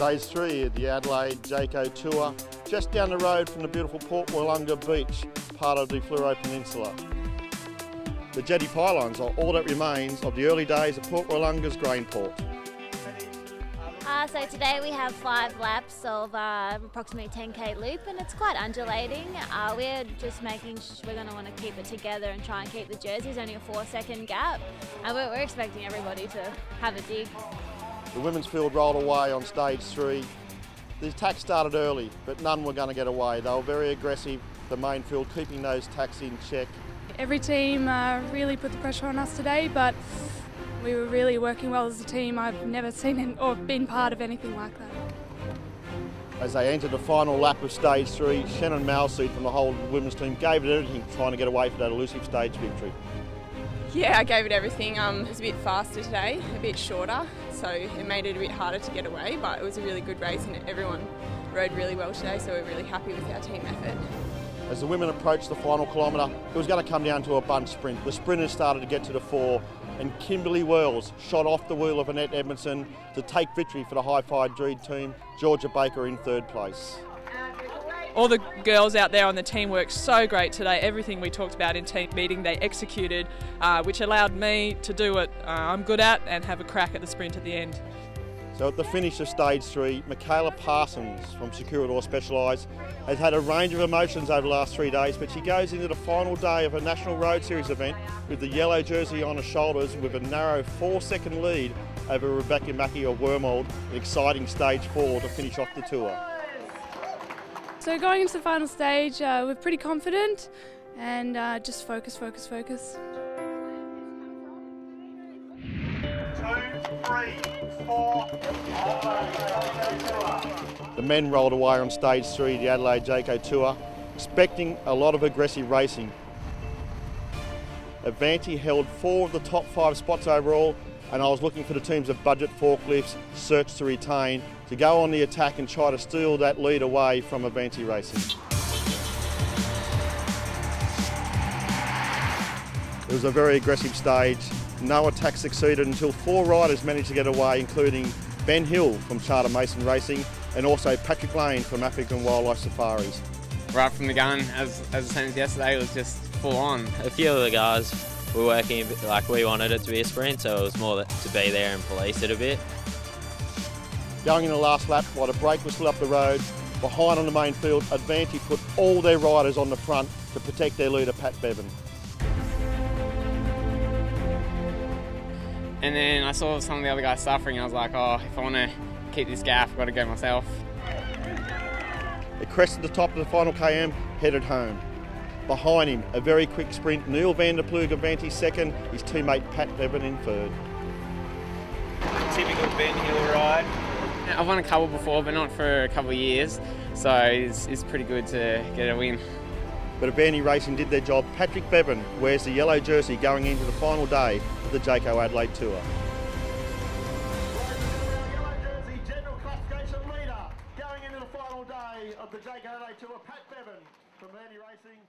Stage 3 of the Adelaide Jayco Tour, just down the road from the beautiful Port Wollonga Beach, part of the Fleurieu Peninsula. The jetty pylons are all that remains of the early days of Port Wollonga's grain port. So today we have 5 laps of approximately 10k loop, and it's quite undulating. We're just we're going to want to keep it together and try and keep the jerseys only a 4-second gap, and we're expecting everybody to have a dig. The women's field rolled away on stage 3. The attack started early, but none were going to get away. They were very aggressive, the main field, keeping those attacks in check. Every team really put the pressure on us today, but we were really working well as a team. I've never seen or been part of anything like that. As they entered the final lap of stage 3, Shannon Malseed from the whole women's team gave it everything, trying to get away for that elusive stage victory. Yeah, I gave it everything. It was a bit faster today, a bit shorter, so it made it a bit harder to get away, but it was a really good race and everyone rode really well today, so we're really happy with our team effort. As the women approached the final kilometre, it was going to come down to a bunch sprint. The sprinters started to get to the fore, and Kimberly Wells shot off the wheel of Annette Edmondson to take victory for the high-five Dreed team. Georgia Baker in 3rd place. All the girls out there on the team worked so great today. Everything we talked about in team meeting, they executed, which allowed me to do what I'm good at and have a crack at the sprint at the end. So at the finish of stage 3, Michaela Parsons from Securador Specialised has had a range of emotions over the last 3 days, but she goes into the final day of a National Road Series event with the yellow jersey on her shoulders with a narrow 4-second lead over Rebecca Mackey of Wormold, an exciting stage 4 to finish off the tour. So going into the final stage, we're pretty confident and just focus. 2, 3, 4. The men rolled away on stage 3 of the Adelaide Jayco Tour, expecting a lot of aggressive racing. Avanti held 4 of the top 5 spots overall, and I was looking for the teams of Budget Forklifts, Search to Retain, to go on the attack and try to steal that lead away from Avanti Racing. It was a very aggressive stage. No attack succeeded until 4 riders managed to get away, including Ben Hill from Charter Mason Racing and also Patrick Lane from African Wildlife Safaris. Right from the gun, as the same as yesterday, it was just full on. A few of the guys were working a bit like we wanted it to be a sprint, so it was more to be there and police it a bit. Going in the last lap, while the brake was still up the road, behind on the main field, Avanti put all their riders on the front to protect their leader, Pat Bevan. And then I saw some of the other guys suffering, and I was like, oh, if I want to keep this gap, I've got to go myself. They crested the top of the final KM, headed home. Behind him, a very quick sprint, Neil van der Ploeg Avanti 2nd, his teammate Pat Bevan in 3rd. Typical Ben Hill ride. I've won a couple before, but not for a couple of years, so it's pretty good to get a win. But Avanti Racing did their job. Patrick Bevan wears the yellow jersey going into the final day of the Jayco Adelaide Tour. Yellow jersey, general classification leader, going into the final day of the Jayco Adelaide Tour, Pat Bevan from Avanti Racing.